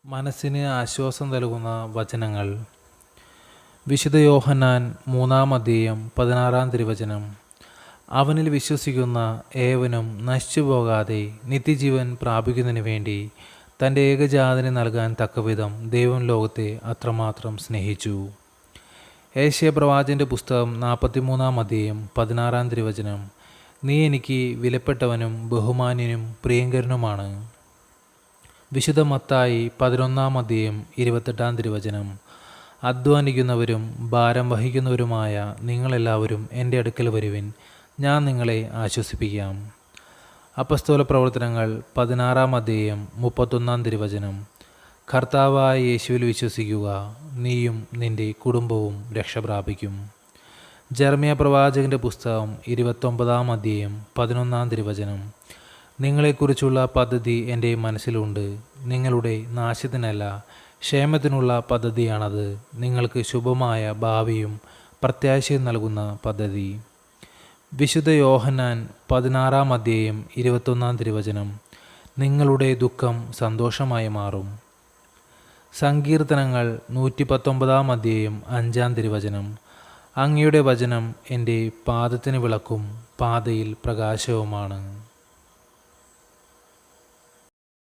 മനസ്സിന് ആശ്വാസം നൽകുന്ന വചനങ്ങൾ. വിശുദ്ധ യോഹന്നാൻ 3:16 അവനിൽ വിശ്വസിക്കുന്ന ഏവനും നശിച്ചുപോകാതെ നിത്യജീവൻ പ്രാപിക്കുന്നതിന് വേണ്ടി തൻ്റെ ഏകജാതനെ നൽകാൻ തക്കവിധം ദൈവം ലോകത്തെ അത്രമാത്രം സ്നേഹിച്ചു. ഏശയ്യാ പ്രവാചകന്റെ പുസ്തകം 43:16 നീ എനിക്ക് വിലപ്പെട്ടവനും ബഹുമാന്യനും പ്രിയങ്കരനുമാണ്. വിശുദ്ധ മത്തായി 11:28 അധ്വാനിക്കുന്നവരും ഭാരം വഹിക്കുന്നവരുമായ നിങ്ങളെല്ലാവരും എൻ്റെ അടുക്കൽ വരുവിൻ, ഞാൻ നിങ്ങളെ ആശ്വസിപ്പിക്കാം. അപ്പസ്തോല പ്രവർത്തനങ്ങൾ 16:31 കർത്താവായ യേശുവിൽ വിശ്വസിക്കുക, നീയും നിൻ്റെ കുടുംബവും രക്ഷ പ്രാപിക്കും. ജെറമ്യാ പ്രവാചകന്റെ പുസ്തകം 29:11 നിങ്ങളെക്കുറിച്ചുള്ള പദ്ധതി എൻ്റെ മനസ്സിലുണ്ട്, നിങ്ങളുടെ നാശത്തിനല്ല ക്ഷേമത്തിനുള്ള പദ്ധതിയാണത്, നിങ്ങൾക്ക് ശുഭമായ ഭാവിയും പ്രത്യാശയും നൽകുന്ന പദ്ധതി. വിശുദ്ധ യോഹന്നാൻ 16:21 നിങ്ങളുടെ ദുഃഖം സന്തോഷമായി മാറും. സങ്കീർത്തനങ്ങൾ 119:5 അങ്ങയുടെ വചനം എൻ്റെ പാദത്തിന് വിളക്കും പാതയിൽ പ്രകാശവുമാണ്.